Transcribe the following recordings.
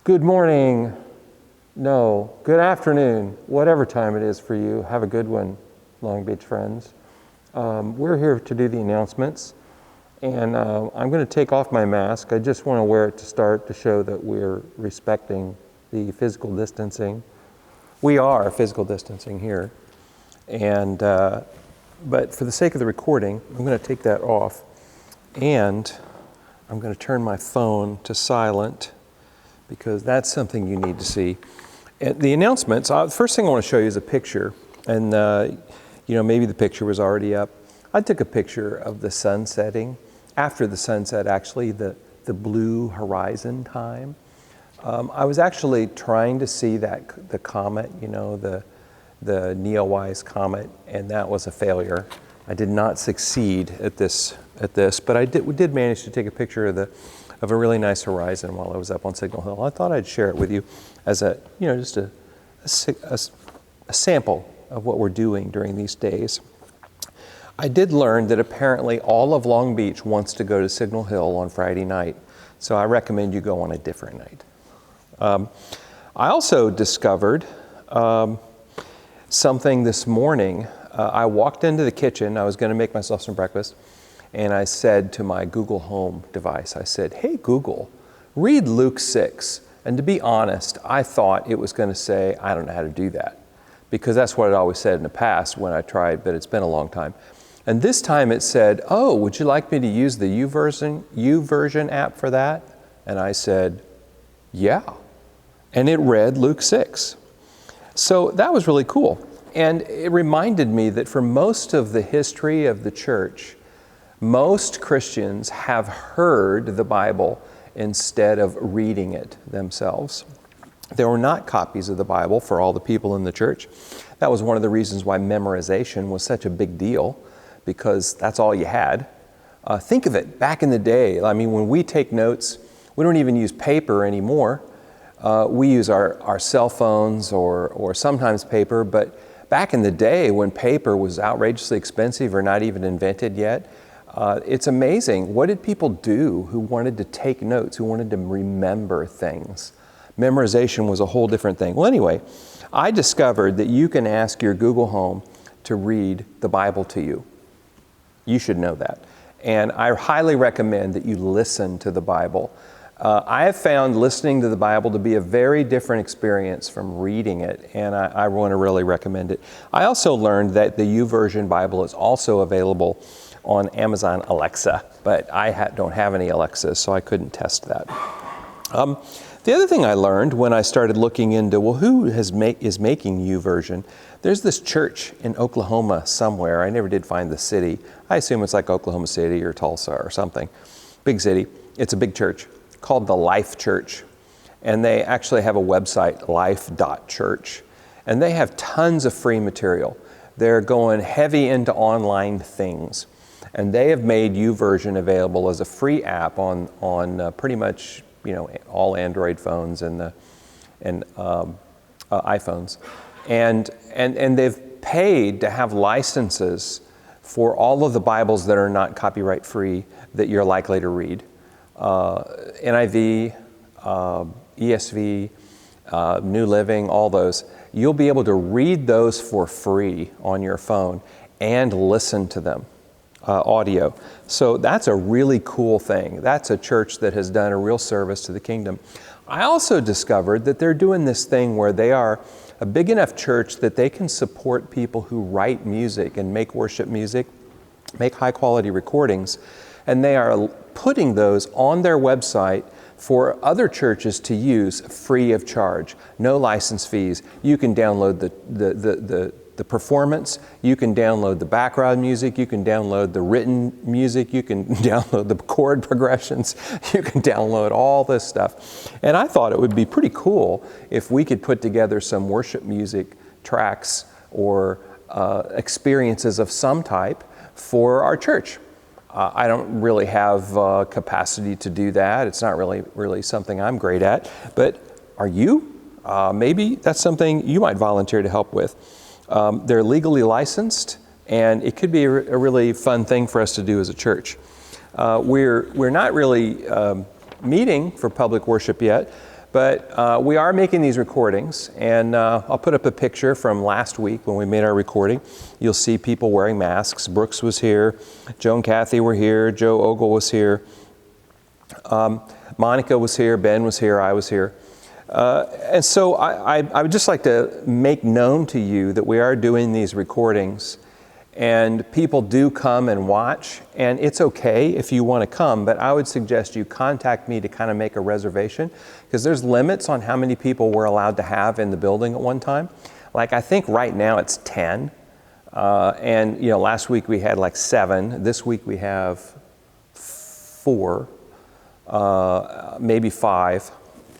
Good morning. No, good afternoon. Whatever time it is for you, have a good one, Long Beach friends. We're here to do the announcements, and I'm going to take off my mask. I just want to wear it to start to show that we're respecting the physical distancing. We are physical distancing here, and but for the sake of the recording, I'm going to take that off, and I'm going to turn my phone to silent, because that's something you need to see. And the announcements, the first thing I want to show you is a picture, and maybe the picture was already up. I took a picture of the sun setting, after the sunset actually, the blue horizon time. I was actually trying to see the comet, the Neowise comet, and that was a failure. I did not succeed at this, but we did manage to take a picture of a really nice horizon while I was up on Signal Hill. I thought I'd share it with you as just a sample of what we're doing during these days. I did learn that apparently all of Long Beach wants to go to Signal Hill on Friday night, so I recommend you go on a different night. I also discovered something this morning. I walked into the kitchen. I was going to make myself some breakfast. And I said to my Google Home device, I said, "Hey Google, read Luke 6. And to be honest, I thought it was going to say, I don't know how to do that, because that's what it always said in the past when I tried, but it's been a long time. And this time it said, "Oh, would you like me to use the YouVersion app for that?" And I said, "Yeah." And it read Luke 6. So that was really cool. And it reminded me that for most of the history of the church, most Christians have heard the Bible instead of reading it themselves. There were not copies of the Bible for all the people in the church. That was one of the reasons why memorization was such a big deal, because that's all you had. Think of it, back in the day, when we take notes, we don't even use paper anymore. We use our cell phones or sometimes paper, but back in the day when paper was outrageously expensive or not even invented yet, it's amazing. What did people do who wanted to take notes, who wanted to remember things? Memorization was a whole different thing. Well, anyway, I discovered that you can ask your Google Home to read the Bible to you. You should know that. And I highly recommend that you listen to the Bible. I have found listening to the Bible to be a very different experience from reading it, and I want to really recommend it. I also learned that the YouVersion Bible is also available on Amazon Alexa, but I don't have any Alexas, so I couldn't test that. The other thing I learned when I started looking into, who is making YouVersion? There's this church in Oklahoma somewhere. I never did find the city. I assume it's like Oklahoma City or Tulsa or something. Big city. It's a big church called the Life Church. And they actually have a website, life.church. And they have tons of free material. They're going heavy into online things. And they have made YouVersion available as a free app on pretty much all Android phones and iPhones, and they've paid to have licenses for all of the Bibles that are not copyright free that you're likely to read, NIV, ESV, New Living, all those. You'll be able to read those for free on your phone and listen to them. Audio. So that's a really cool thing. That's a church that has done a real service to the kingdom. I also discovered that they're doing this thing where they are a big enough church that they can support people who write music and make worship music, make high quality recordings, and they are putting those on their website for other churches to use free of charge. No license fees. You can download the performance, you can download the background music, you can download the written music, you can download the chord progressions, you can download all this stuff. And I thought it would be pretty cool if we could put together some worship music tracks or experiences of some type for our church. I don't really have capacity to do that. It's not really something I'm great at, but are you? Maybe that's something you might volunteer to help with. They're legally licensed, and it could be a really fun thing for us to do as a church. We're not really meeting for public worship yet, But we are making these recordings, and I'll put up a picture from last week when we made our recording. You'll see people wearing masks. Brooks was here, Joe and Kathy were here, Joe Ogle was here, Monica was here, Ben was here, I was here. And so I would just like to make known to you that we are doing these recordings, and people do come and watch, and it's okay if you want to come, but I would suggest you contact me to kind of make a reservation, because there's limits on how many people we're allowed to have in the building at one time. Like, I think right now it's 10, and last week we had like 7. This week we have 4, maybe 5,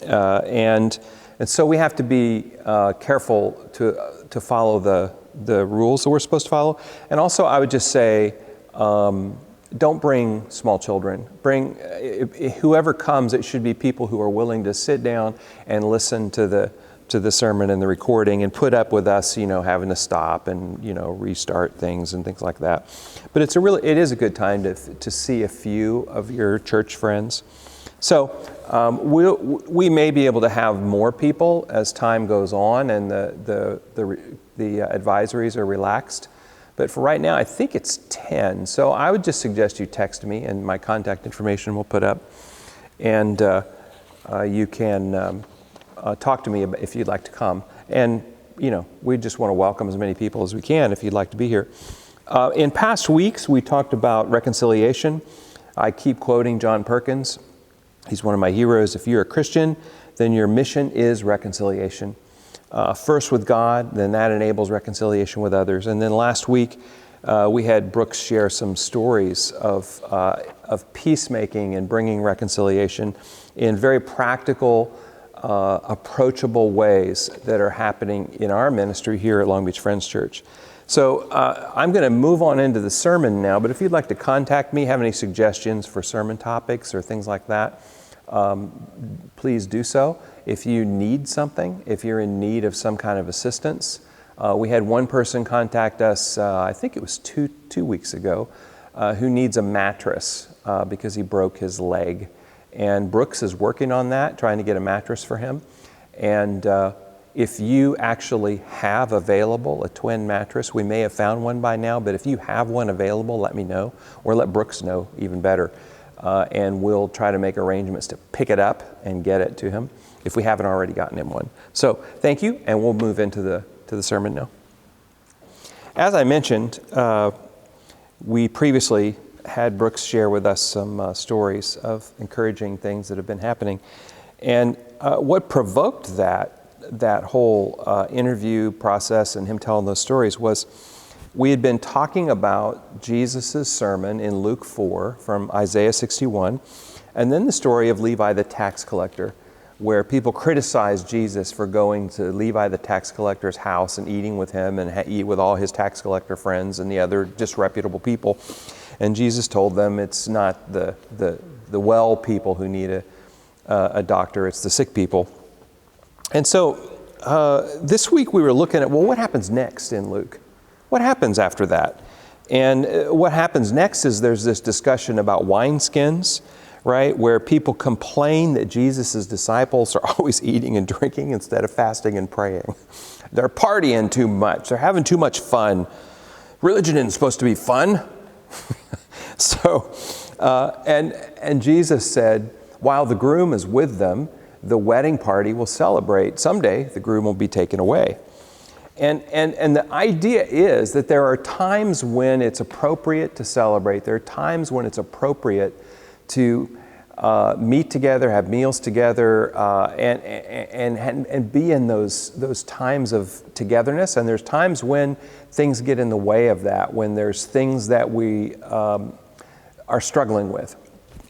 and so we have to be careful to follow the rules that we're supposed to follow. And also, I would just say, don't bring small children. Bring whoever comes. It should be people who are willing to sit down and listen to the sermon and the recording, and put up with us, having to stop and restart things and things like that. But it is a good time to see a few of your church friends. So we may be able to have more people as time goes on and the advisories are relaxed. But for right now, I think it's 10. So I would just suggest you text me, and my contact information we'll put up. And you can talk to me if you'd like to come. And, we just want to welcome as many people as we can if you'd like to be here. In past weeks, we talked about reconciliation. I keep quoting John Perkins. He's one of my heroes. If you're a Christian, then your mission is reconciliation. First with God, then that enables reconciliation with others. And then last week, we had Brooks share some stories of peacemaking and bringing reconciliation in very practical, approachable ways that are happening in our ministry here at Long Beach Friends Church. So I'm going to move on into the sermon now, but if you'd like to contact me, have any suggestions for sermon topics or things like that, please do so. If you need something, if you're in need of some kind of assistance, we had one person contact us, I think it was two weeks ago, who needs a mattress because he broke his leg. And Brooks is working on that, trying to get a mattress for him. And if you actually have available a twin mattress, we may have found one by now, but if you have one available, let me know, or let Brooks know, even better. And we'll try to make arrangements to pick it up and get it to him if we haven't already gotten him one. So thank you, and we'll move into the sermon now. As I mentioned, we previously had Brooks share with us some stories of encouraging things that have been happening. And what provoked that whole interview process and him telling those stories was we had been talking about Jesus' sermon in Luke 4 from Isaiah 61, and then the story of Levi the tax collector, where people criticized Jesus for going to Levi the tax collector's house and eating with him and eat with all his tax collector friends and the other disreputable people. And Jesus told them it's not the well people who need a doctor, it's the sick people. And so this week we were looking at, well, what happens next in Luke? What happens after that? And what happens next is there's this discussion about wineskins, right, where people complain that Jesus' disciples are always eating and drinking instead of fasting and praying. They're partying too much. They're having too much fun. Religion isn't supposed to be fun. So, and Jesus said, while the groom is with them, the wedding party will celebrate. Someday the groom will be taken away. And the idea is that there are times when it's appropriate to celebrate. There are times when it's appropriate to meet together, have meals together, and be in those times of togetherness. And there's times when things get in the way of that, when there's things that we are struggling with.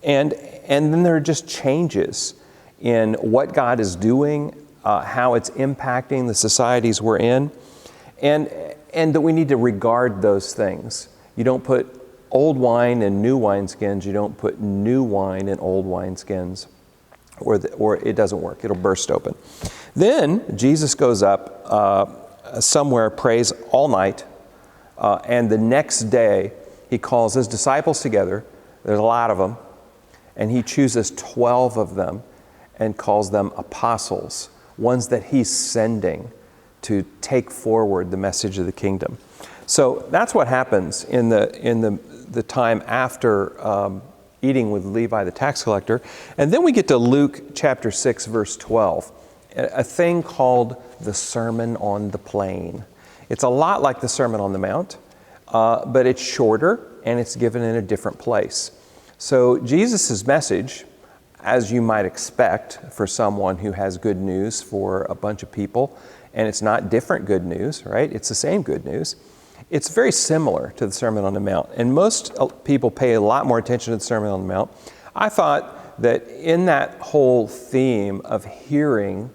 And then there are just changes in what God is doing, how it's impacting the societies we're in, and that we need to regard those things. You don't put old wine in new wineskins. You don't put new wine in old wineskins, or it doesn't work. It'll burst open. Then Jesus goes up somewhere, prays all night, and the next day he calls his disciples together. There's a lot of them, and he chooses 12 of them. and calls them apostles, ones that he's sending to take forward the message of the kingdom. So that's what happens in the time after eating with Levi the tax collector. And then we get to Luke chapter 6, verse 12, a thing called the Sermon on the Plain. It's a lot like the Sermon on the Mount, but it's shorter and it's given in a different place. So Jesus' message, as you might expect for someone who has good news for a bunch of people, and it's not different good news, right? It's the same good news. It's very similar to the Sermon on the Mount, and most people pay a lot more attention to the Sermon on the Mount. I thought that in that whole theme of hearing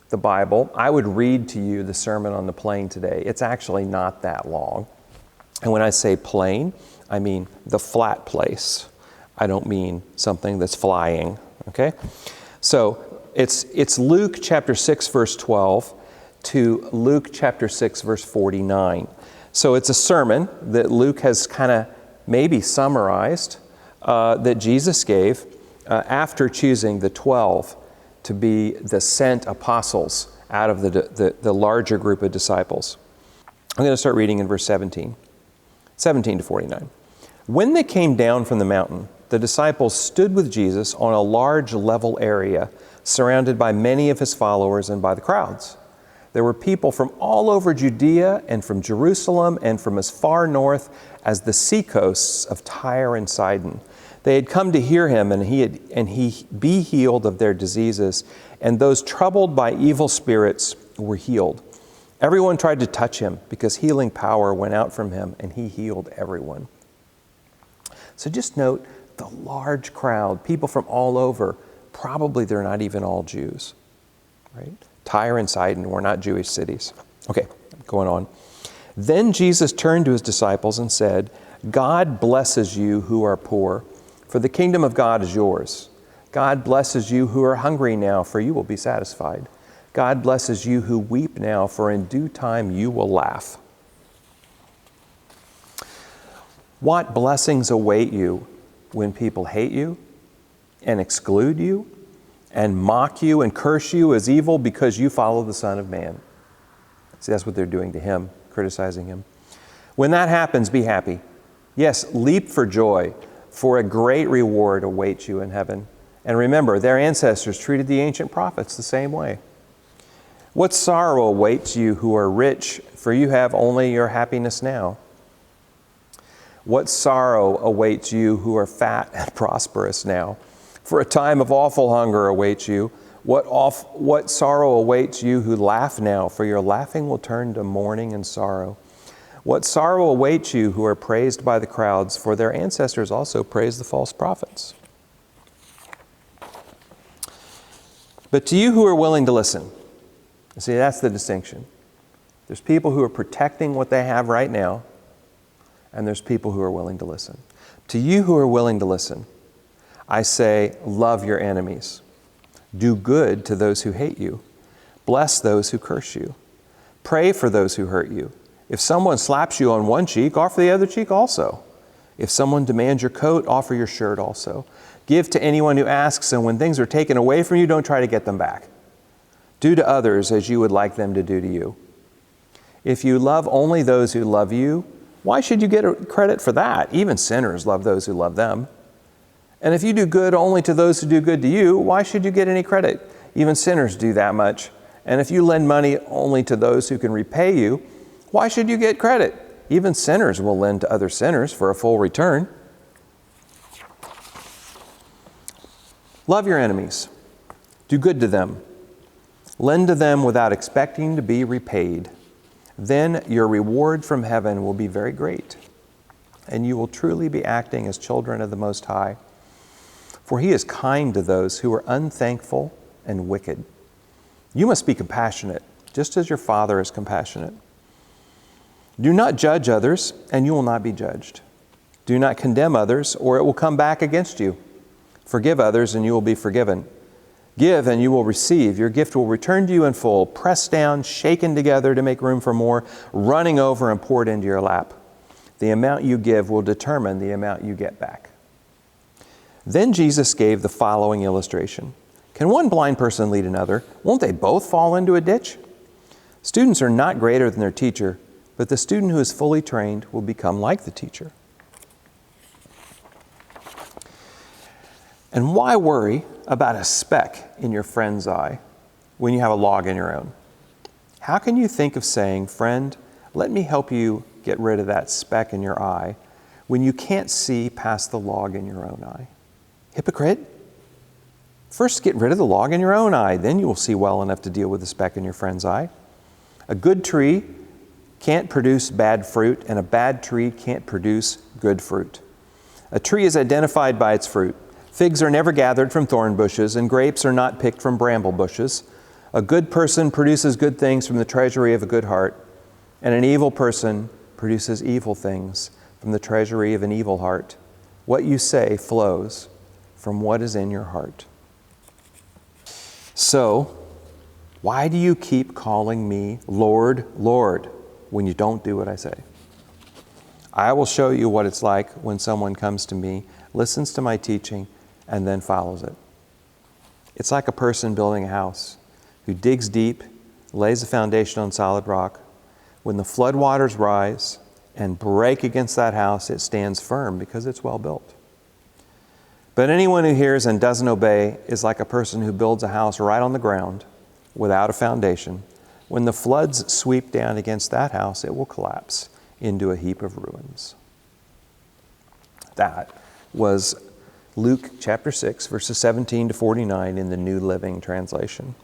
the Bible, I would read to you the Sermon on the Plain today. It's actually not that long. And when I say plain, I mean the flat place. I don't mean something that's flying, okay? So it's Luke chapter 6, verse 12 to Luke chapter 6, verse 49. So it's a sermon that Luke has kind of maybe summarized that Jesus gave after choosing the 12 to be the sent apostles out of the larger group of disciples. I'm going to start reading in verse 17 to 49. When they came down from the mountain, the disciples stood with Jesus on a large level area, surrounded by many of his followers and by the crowds. There were people from all over Judea and from Jerusalem and from as far north as the seacoasts of Tyre and Sidon. They had come to hear him, and he be healed of their diseases, and those troubled by evil spirits were healed. Everyone tried to touch him because healing power went out from him, and he healed everyone. So just note the large crowd, people from all over. Probably they're not even all Jews, right? Tyre and Sidon were not Jewish cities. Okay, going on. Then Jesus turned to his disciples and said, God blesses you who are poor, for the kingdom of God is yours. God blesses you who are hungry now, for you will be satisfied. God blesses you who weep now, for in due time you will laugh. What blessings await you when people hate you and exclude you and mock you and curse you as evil because you follow the Son of Man? See, that's what they're doing to him, criticizing him. When that happens, be happy. Yes, leap for joy, for a great reward awaits you in heaven. And remember, their ancestors treated the ancient prophets the same way. What sorrow awaits you who are rich, for you have only your happiness now. What sorrow awaits you who are fat and prosperous now, for a time of awful hunger awaits you. What sorrow awaits you who laugh now, for your laughing will turn to mourning and sorrow. What sorrow awaits you who are praised by the crowds, for their ancestors also praised the false prophets. But to you who are willing to listen, see, that's the distinction. There's people who are protecting what they have right now, and there's people who are willing to listen. To you who are willing to listen, I say, love your enemies. Do good to those who hate you. Bless those who curse you. Pray for those who hurt you. If someone slaps you on one cheek, offer the other cheek also. If someone demands your coat, offer your shirt also. Give to anyone who asks, and when things are taken away from you, don't try to get them back. Do to others as you would like them to do to you. If you love only those who love you, why should you get credit for that? Even sinners love those who love them. And if you do good only to those who do good to you, why should you get any credit? Even sinners do that much. And if you lend money only to those who can repay you, why should you get credit? Even sinners will lend to other sinners for a full return. Love your enemies. Do good to them. Lend to them without expecting to be repaid. Then your reward from heaven will be very great, and you will truly be acting as children of the Most High. For he is kind to those who are unthankful and wicked. You must be compassionate, just as your Father is compassionate. Do not judge others, and you will not be judged. Do not condemn others, or it will come back against you. Forgive others, and you will be forgiven. Give, and you will receive. Your gift will return to you in full, pressed down, shaken together to make room for more, running over and poured into your lap. The amount you give will determine the amount you get back. Then Jesus gave the following illustration. Can one blind person lead another? Won't they both fall into a ditch? Students are not greater than their teacher, but the student who is fully trained will become like the teacher. And why worry about a speck in your friend's eye when you have a log in your own? How can you think of saying, friend, let me help you get rid of that speck in your eye, when you can't see past the log in your own eye? Hypocrite! First get rid of the log in your own eye, then you will see well enough to deal with the speck in your friend's eye. A good tree can't produce bad fruit, and a bad tree can't produce good fruit. A tree is identified by its fruit. Figs are never gathered from thorn bushes, and grapes are not picked from bramble bushes. A good person produces good things from the treasury of a good heart, and an evil person produces evil things from the treasury of an evil heart. What you say flows from what is in your heart. So, why do you keep calling me Lord, Lord, when you don't do what I say? I will show you what it's like when someone comes to me, listens to my teaching, and then follows it. It's like a person building a house who digs deep, lays a foundation on solid rock. When the floodwaters rise and break against that house, it stands firm because it's well built. But anyone who hears and doesn't obey is like a person who builds a house right on the ground without a foundation. When the floods sweep down against that house, it will collapse into a heap of ruins. That was Luke chapter 6, verses 17 to 49 in the New Living Translation.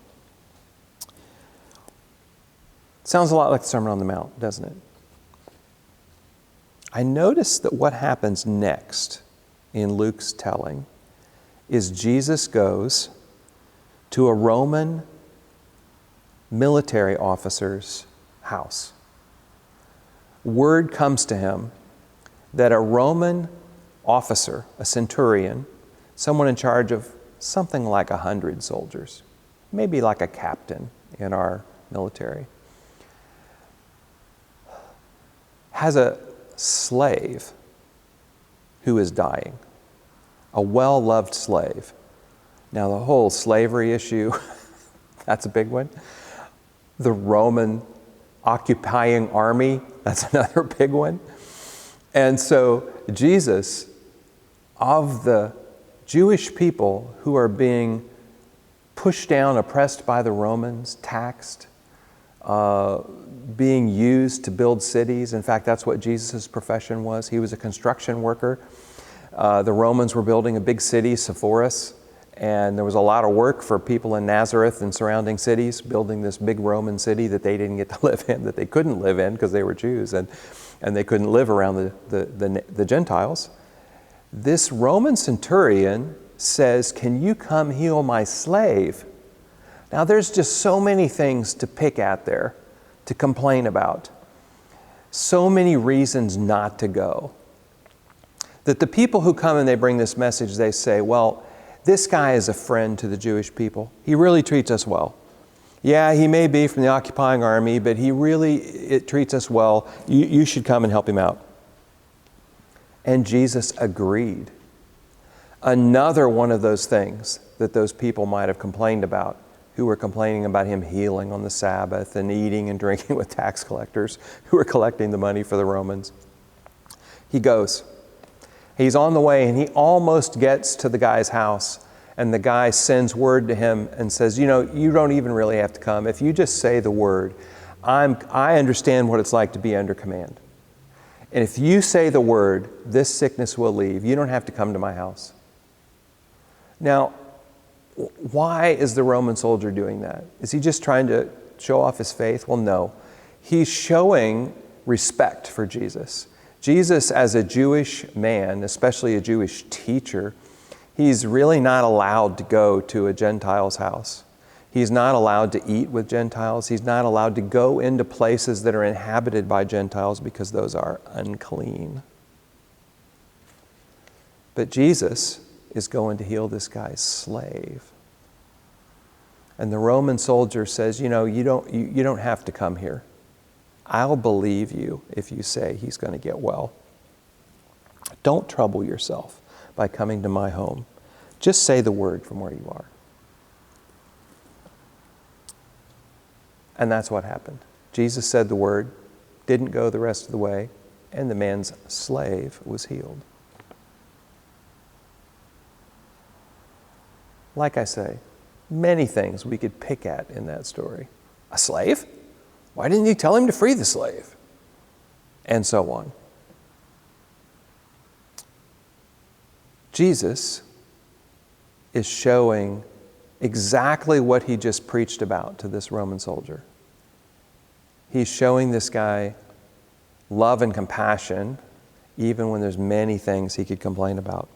Sounds a lot like the Sermon on the Mount, doesn't it? I noticed that what happens next in Luke's telling is Jesus goes to a Roman military officer's house. Word comes to him that a Roman officer, a centurion, someone in charge of something like 100 soldiers, maybe like a captain in our military, has a slave who is dying, a well-loved slave. Now, the whole slavery issue, that's a big one. The Roman occupying army, that's another big one. And so Jesus, of the Jewish people who are being pushed down, oppressed by the Romans, taxed, being used to build cities. In fact, that's what Jesus' profession was. He was a construction worker. The Romans were building a big city, Sepphoris, and there was a lot of work for people in Nazareth and surrounding cities, building this big Roman city that they didn't get to live in, that they couldn't live in because they were Jews, and they couldn't live around the Gentiles. This Roman centurion says, "Can you come heal my slave?" Now, there's just so many things to pick at there, to complain about. So many reasons not to go. That the people who come and they bring this message, they say, well, this guy is a friend to the Jewish people. He really treats us well. Yeah, he may be from the occupying army, but it treats us well. You should come and help him out. And Jesus agreed. Another one of those things that those people might have complained about, who were complaining about him healing on the Sabbath and eating and drinking with tax collectors who were collecting the money for the Romans. He goes. He's on the way and he almost gets to the guy's house, and the guy sends word to him and says, you don't even really have to come. If you just say the word, I understand what it's like to be under command. And if you say the word, this sickness will leave. You don't have to come to my house. Now, why is the Roman soldier doing that? Is he just trying to show off his faith? Well, no. He's showing respect for Jesus. Jesus, as a Jewish man, especially a Jewish teacher, he's really not allowed to go to a Gentile's house. He's not allowed to eat with Gentiles. He's not allowed to go into places that are inhabited by Gentiles because those are unclean. But Jesus is going to heal this guy's slave. And the Roman soldier says, you don't have to come here. I'll believe you if you say he's going to get well. Don't trouble yourself by coming to my home. Just say the word from where you are. And that's what happened. Jesus said the word, didn't go the rest of the way, and the man's slave was healed. Like I say, many things we could pick at in that story. A slave? Why didn't he tell him to free the slave? And so on. Jesus is showing exactly what he just preached about to this Roman soldier. He's showing this guy love and compassion, even when there's many things he could complain about.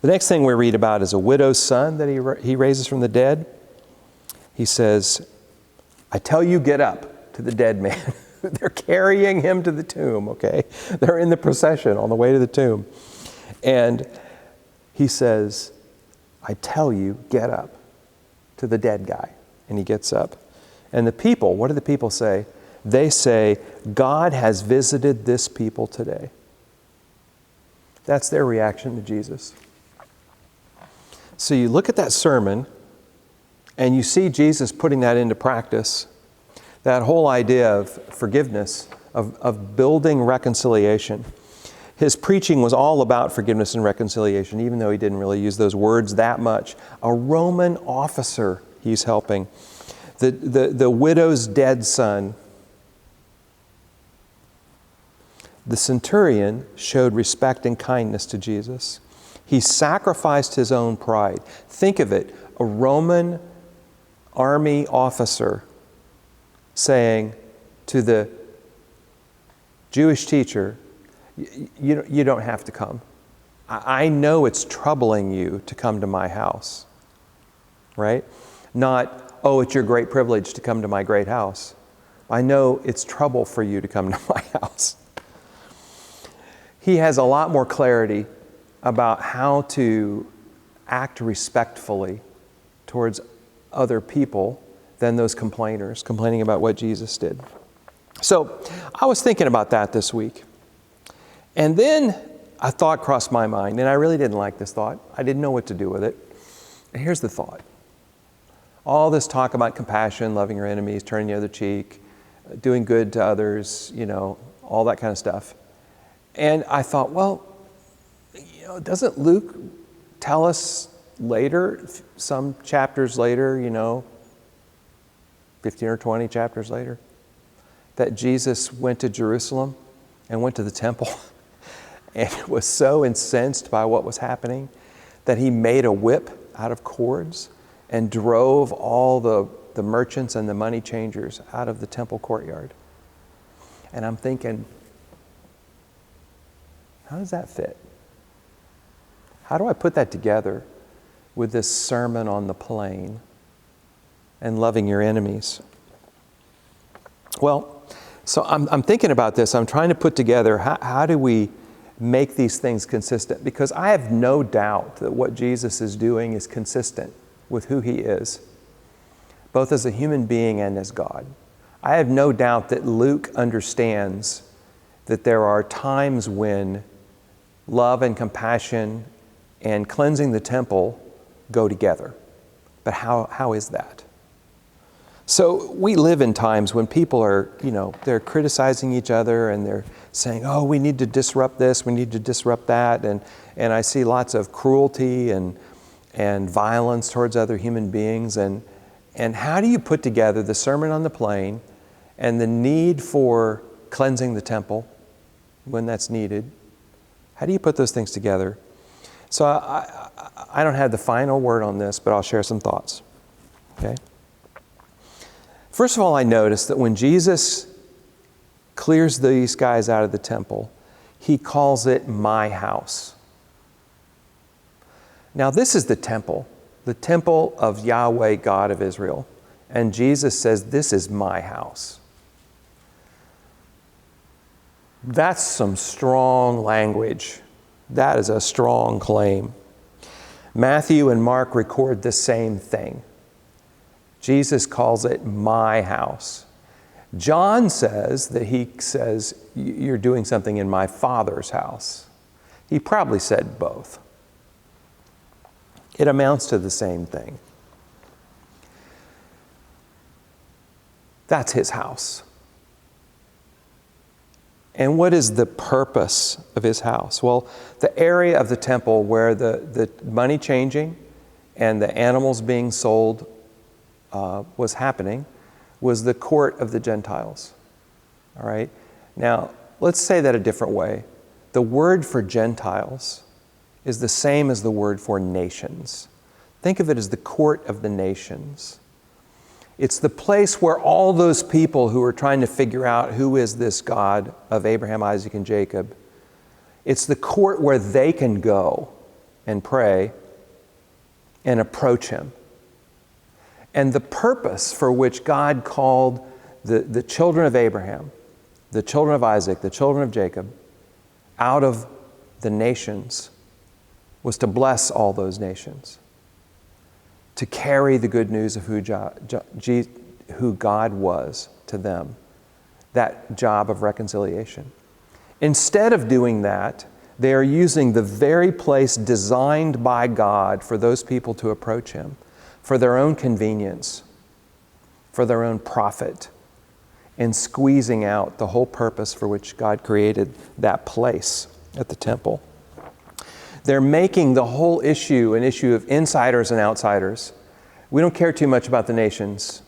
The next thing we read about is a widow's son that he raises from the dead. He says, I tell you, get up, to the dead man. They're carrying him to the tomb, okay? They're in the procession on the way to the tomb. And he says, I tell you, get up, to the dead guy. And he gets up. And the people, what do the people say? They say, God has visited this people today. That's their reaction to Jesus. So you look at that sermon, and you see Jesus putting that into practice. That whole idea of forgiveness, of building reconciliation. His preaching was all about forgiveness and reconciliation, even though he didn't really use those words that much. A Roman officer he's helping. The widow's dead son. The centurion showed respect and kindness to Jesus. He sacrificed his own pride. Think of it, a Roman army officer saying to the Jewish teacher, you don't have to come. I know it's troubling you to come to my house, right? Not, oh, it's your great privilege to come to my great house. I know it's trouble for you to come to my house. He has a lot more clarity about how to act respectfully towards other people than those complainers, complaining about what Jesus did. So I was thinking about that this week. And then a thought crossed my mind, and I really didn't like this thought. I didn't know what to do with it. And here's the thought. All this talk about compassion, loving your enemies, turning the other cheek, doing good to others, all that kind of stuff. And I thought, well, doesn't Luke tell us later, some chapters later, 15 or 20 chapters later, that Jesus went to Jerusalem and went to the temple and was so incensed by what was happening that he made a whip out of cords and drove all the merchants and the money changers out of the temple courtyard. And I'm thinking, how does that fit? How do I put that together with this sermon on the plain and loving your enemies? Well, so I'm thinking about this. I'm trying to put together how do we make these things consistent? Because I have no doubt that what Jesus is doing is consistent with who he is, both as a human being and as God. I have no doubt that Luke understands that there are times when love and compassion and cleansing the temple go together. But how is that? So we live in times when people are, they're criticizing each other and they're saying, oh, we need to disrupt this, we need to disrupt that. And I see lots of cruelty and violence towards other human beings. And how do you put together the Sermon on the Plain and the need for cleansing the temple when that's needed? How do you put those things together? So I don't have the final word on this, but I'll share some thoughts. Okay? First of all, I noticed that when Jesus clears these guys out of the temple, he calls it my house. Now, this is the temple of Yahweh, God of Israel. And Jesus says, this is my house. That's some strong language. That is a strong claim. Matthew and Mark record the same thing. Jesus calls it my house. John says you're doing something in my Father's house. He probably said both. It amounts to the same thing. That's his house. And what is the purpose of his house? Well, the area of the temple where the money changing and the animals being sold was happening was the court of the Gentiles. All right? Now, let's say that a different way. The word for Gentiles is the same as the word for nations. Think of it as the court of the nations. It's the place where all those people who are trying to figure out who is this God of Abraham, Isaac, and Jacob, it's the court where they can go and pray and approach him. And the purpose for which God called the children of Abraham, the children of Isaac, the children of Jacob, out of the nations was to bless all those nations, to carry the good news of who God was to them, that job of reconciliation. Instead of doing that, they are using the very place designed by God for those people to approach him, for their own convenience, for their own profit, and squeezing out the whole purpose for which God created that place at the temple. They're making the whole issue an issue of insiders and outsiders. We don't care too much about the nations.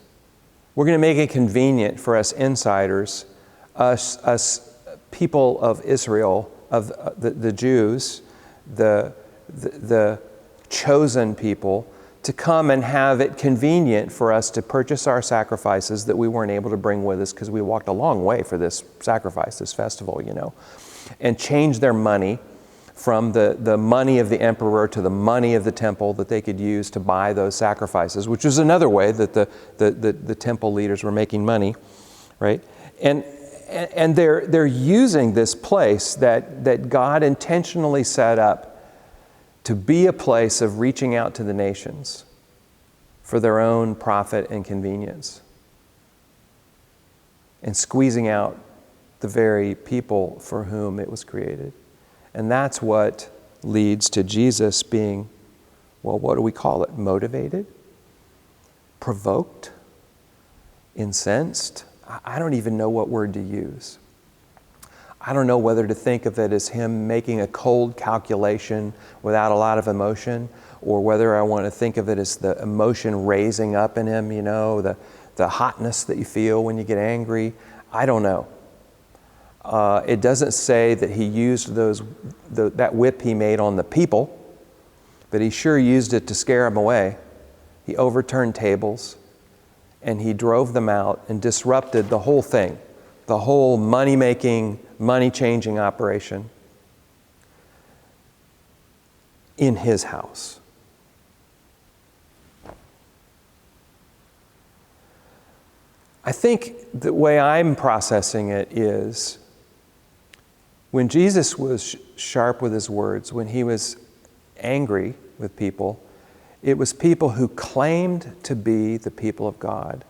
We're going to make it convenient for us insiders, us people of Israel, of the Jews, the chosen people, to come and have it convenient for us to purchase our sacrifices that we weren't able to bring with us because we walked a long way for this sacrifice, this festival, and change their money from the money of the emperor to the money of the temple that they could use to buy those sacrifices, which is another way that the temple leaders were making money, right? And they're using this place that God intentionally set up to be a place of reaching out to the nations for their own profit and convenience, and squeezing out the very people for whom it was created. And that's what leads to Jesus being, well, what do we call it? Motivated? Provoked? Incensed? I don't even know what word to use. I don't know whether to think of it as him making a cold calculation without a lot of emotion, or whether I want to think of it as the emotion raising up in him, the hotness that you feel when you get angry. I don't know. It doesn't say that he used that whip he made on the people, but he sure used it to scare them away. He overturned tables, and he drove them out and disrupted the whole thing, the whole money-making, money-changing operation in his house. I think the way I'm processing it is, when Jesus was sharp with his words, when he was angry with people, it was people who claimed to be the people of God,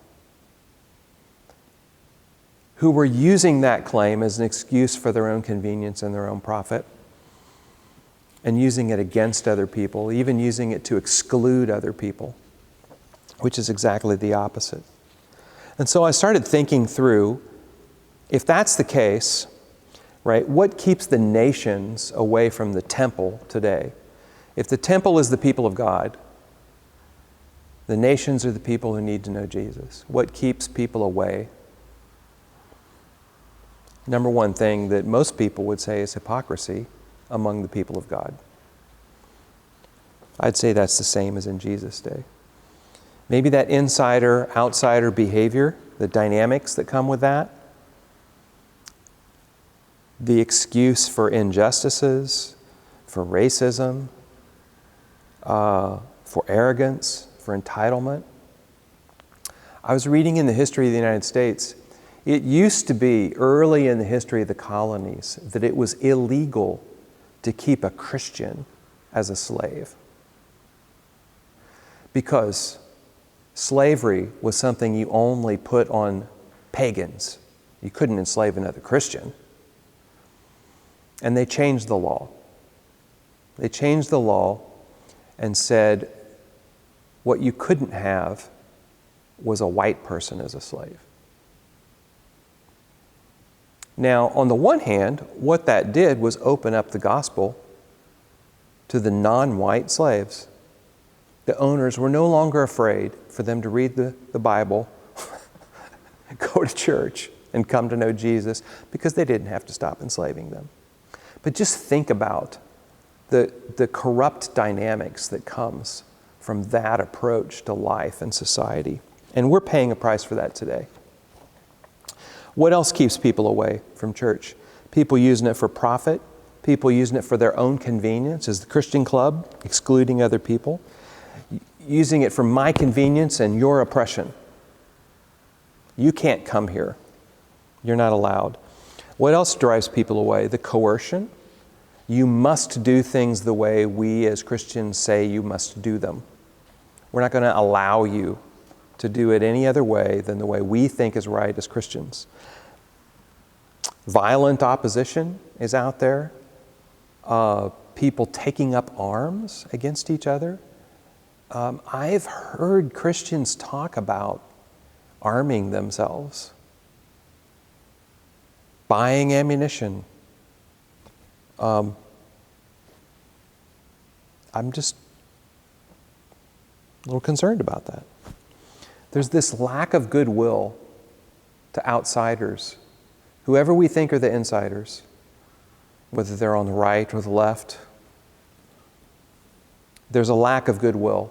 who were using that claim as an excuse for their own convenience and their own profit, and using it against other people, even using it to exclude other people, which is exactly the opposite. And so I started thinking through, if that's the case, right, what keeps the nations away from the temple today? If the temple is the people of God, the nations are the people who need to know Jesus. What keeps people away? Number one thing that most people would say is hypocrisy among the people of God. I'd say that's the same as in Jesus' day. Maybe that insider-outsider behavior, the dynamics that come with that, the excuse for injustices, for racism, for arrogance, for entitlement. I was reading in the history of the United States, it used to be early in the history of the colonies that it was illegal to keep a Christian as a slave, because slavery was something you only put on pagans. You couldn't enslave another Christian. And they changed the law. They changed the law and said what you couldn't have was a white person as a slave. Now, on the one hand, what that did was open up the gospel to the non-white slaves. The owners were no longer afraid for them to read the Bible, go to church, and come to know Jesus because they didn't have to stop enslaving them. But just think about the corrupt dynamics that comes from that approach to life and society. And we're paying a price for that today. What else keeps people away from church? People using it for profit, people using it for their own convenience, as the Christian club, excluding other people, using it for my convenience and your oppression. You can't come here. You're not allowed. What else drives people away? The coercion. You must do things the way we as Christians say you must do them. We're not going to allow you to do it any other way than the way we think is right as Christians. Violent opposition is out there. People taking up arms against each other. I've heard Christians talk about arming themselves, buying ammunition. I'm just a little concerned about that. There's this lack of goodwill to outsiders, whoever we think are the insiders, whether they're on the right or the left. There's a lack of goodwill.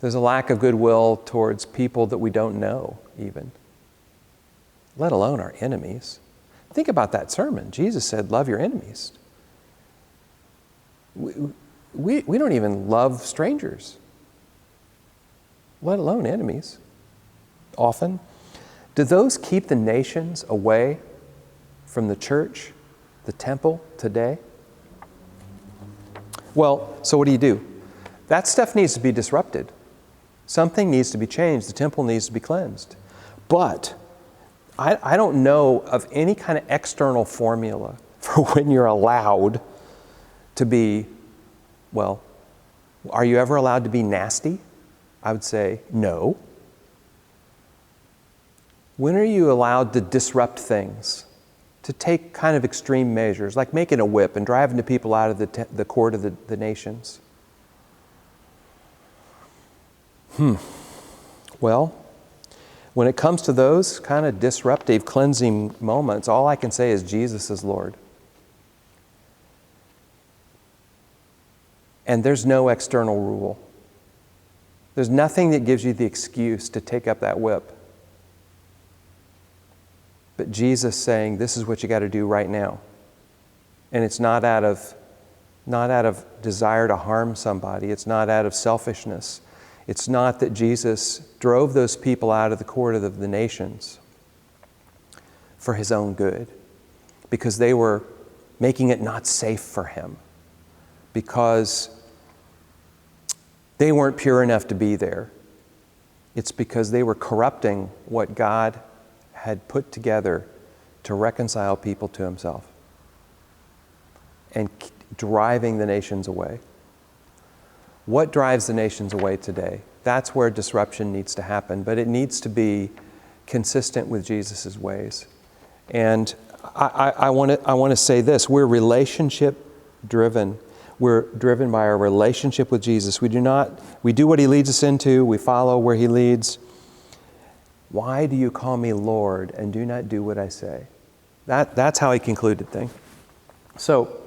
There's a lack of goodwill towards people that we don't know even, let alone our enemies. Think about that sermon. Jesus said, love your enemies. We don't even love strangers, let alone enemies, often. Do those keep the nations away from the church, the temple today? Well, so what do? That stuff needs to be disrupted. Something needs to be changed. The temple needs to be cleansed. But I don't know of any kind of external formula for when you're allowed to be, well, are you ever allowed to be nasty? I would say no. When are you allowed to disrupt things? To take kind of extreme measures, like making a whip and driving the people out of the court of the nations? Well, when it comes to those kind of disruptive, cleansing moments, all I can say is Jesus is Lord. And there's no external rule. There's nothing that gives you the excuse to take up that whip. But Jesus saying, this is what you got to do right now. And it's not out of desire to harm somebody. It's not out of selfishness. It's not that Jesus drove those people out of the court of the nations for his own good, because they were making it not safe for him, because they weren't pure enough to be there. It's because they were corrupting what God had put together to reconcile people to himself and driving the nations away. What drives the nations away today? That's where disruption needs to happen, but it needs to be consistent with Jesus' ways. And I want to say this: we're relationship driven. We're driven by our relationship with Jesus. We do what he leads us into. We follow where he leads. Why do you call me Lord and do not do what I say? That's how he concluded things. So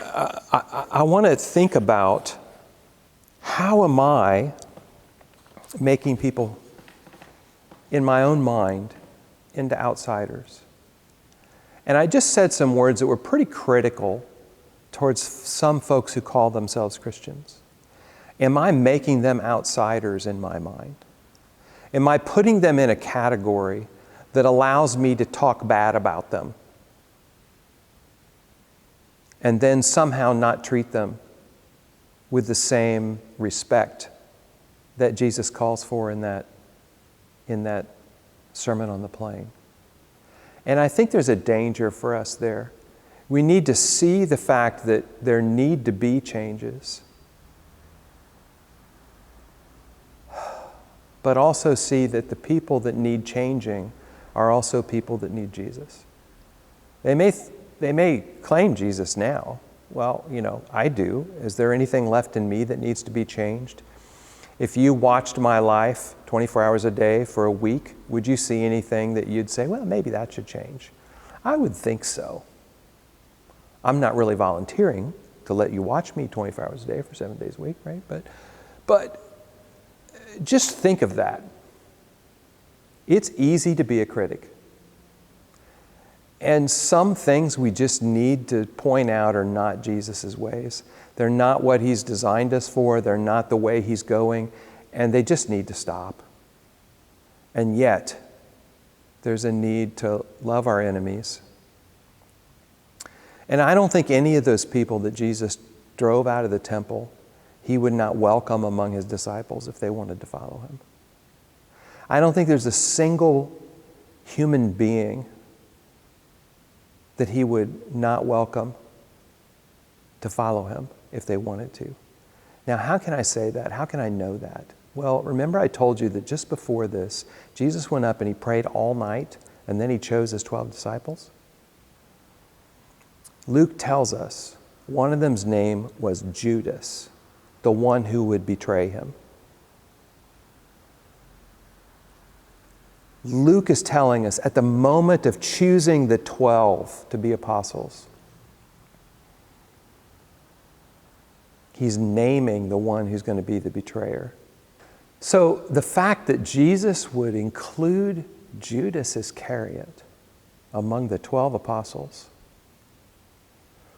I want to think about, how am I making people in my own mind into outsiders? And I just said some words that were pretty critical towards some folks who call themselves Christians. Am I making them outsiders in my mind? Am I putting them in a category that allows me to talk bad about them and then somehow not treat them with the same respect that Jesus calls for in that Sermon on the Plain? And I think there's a danger for us there. We need to see the fact that there need to be changes, but also see that the people that need changing are also people that need Jesus. They may claim Jesus now. Well, I do. Is there anything left in me that needs to be changed? If you watched my life 24 hours a day for a week, would you see anything that you'd say, well, maybe that should change? I would think so. I'm not really volunteering to let you watch me 24 hours a day for 7 days a week, right? But just think of that. It's easy to be a critic. And some things we just need to point out are not Jesus' ways. They're not what He's designed us for. They're not the way He's going. And they just need to stop. And yet, there's a need to love our enemies. And I don't think any of those people that Jesus drove out of the temple, He would not welcome among His disciples if they wanted to follow Him. I don't think there's a single human being that He would not welcome to follow Him if they wanted to. Now, how can I say that? How can I know that? Well, remember I told you that just before this, Jesus went up and He prayed all night, and then He chose His 12 disciples? Luke tells us one of them's name was Judas, the one who would betray Him. Luke is telling us at the moment of choosing the 12 to be apostles, He's naming the one who's going to be the betrayer. So the fact that Jesus would include Judas Iscariot among the 12 apostles,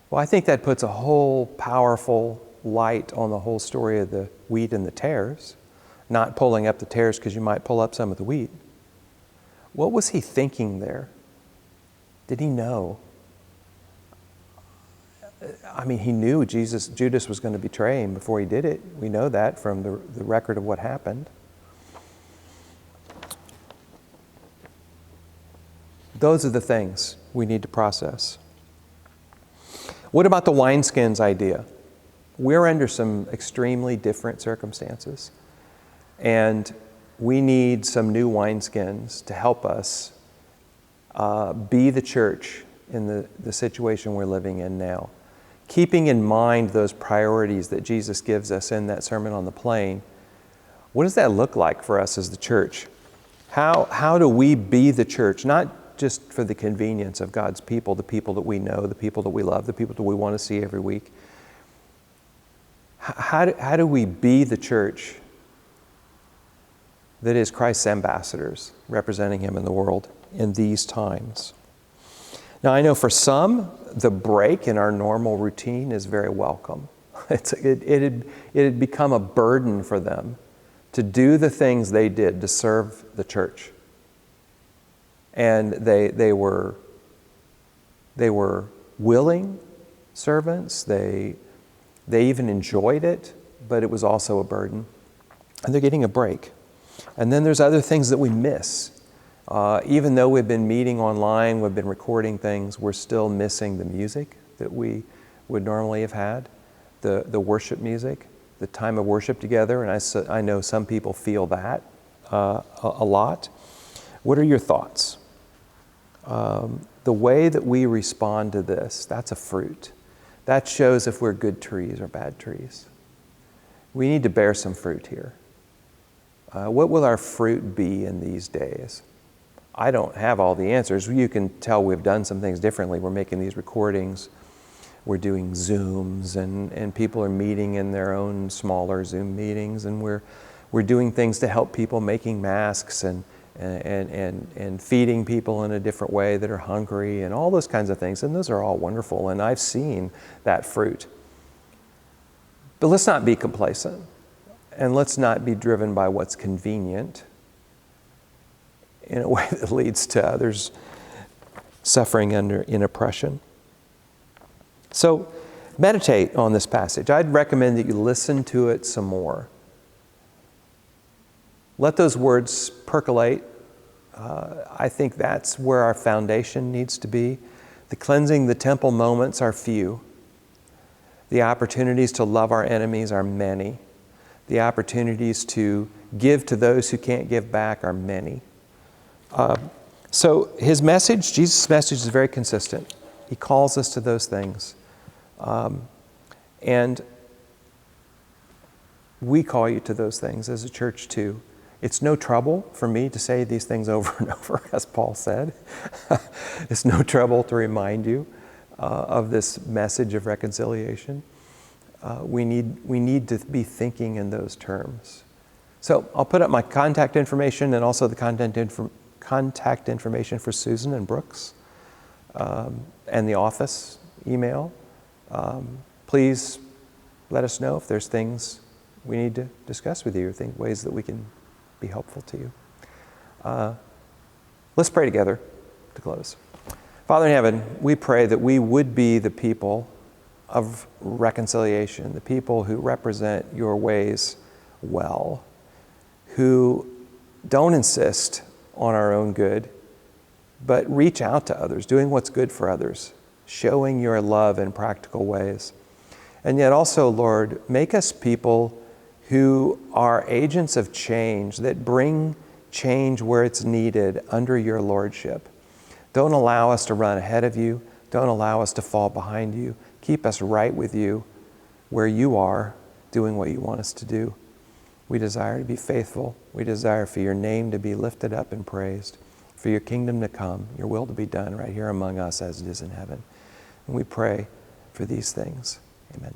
well, I think that puts a whole powerful light on the whole story of the wheat and the tares, not pulling up the tares because you might pull up some of the wheat. What was He thinking there? Did He know? I mean, He knew Judas was going to betray Him before He did it. We know that from the record of what happened. Those are the things we need to process. What about the wineskins idea? We're under some extremely different circumstances, and we need some new wineskins to help us be the church in the situation we're living in now. Keeping in mind those priorities that Jesus gives us in that Sermon on the Plain, what does that look like for us as the church? How do we be the church? Not just for the convenience of God's people, the people that we know, the people that we love, the people that we want to see every week. How do we be the church that is Christ's ambassadors, representing Him in the world in these times? Now, I know for some, the break in our normal routine is very welcome. It had become a burden for them to do the things they did to serve the church. And they were willing servants. They even enjoyed it, but it was also a burden. And they're getting a break. And then there's other things that we miss. Even though we've been meeting online, we've been recording things, we're still missing the music that we would normally have had, the worship music, the time of worship together. And I know some people feel that a lot. What are your thoughts? The way that we respond to this, that's a fruit. That shows if we're good trees or bad trees. We need to bear some fruit here. What will our fruit be in these days? I don't have all the answers. You can tell we've done some things differently. We're making these recordings. We're doing Zooms, and people are meeting in their own smaller Zoom meetings, and we're doing things to help people, making masks and feeding people in a different way that are hungry and all those kinds of things. And those are all wonderful, and I've seen that fruit. But let's not be complacent, and let's not be driven by what's convenient in a way that leads to others suffering in oppression. So meditate on this passage. I'd recommend that you listen to it some more. Let those words percolate. I think that's where our foundation needs to be. The cleansing the temple moments are few. The opportunities to love our enemies are many. The opportunities to give to those who can't give back are many. So his message, Jesus' message is very consistent. He calls us to those things. And we call you to those things as a church too. It's no trouble for me to say these things over and over, as Paul said. It's no trouble to remind you of this message of reconciliation. We need to be thinking in those terms. So I'll put up my contact information and also the contact information for Susan and Brooks and the office email. Please let us know if there's things we need to discuss with you, or ways that we can be helpful to you. Let's pray together to close. Father in heaven, we pray that we would be the people of reconciliation, the people who represent your ways well, who don't insist on our own good, but reach out to others, doing what's good for others, showing your love in practical ways. And yet also, Lord, make us people who are agents of change, that bring change where it's needed under your lordship. Don't allow us to run ahead of you. Don't allow us to fall behind you. Keep us right with you where you are, doing what you want us to do. We desire to be faithful. We desire for your name to be lifted up and praised, for your kingdom to come, your will to be done right here among us as it is in heaven. And we pray for these things. Amen.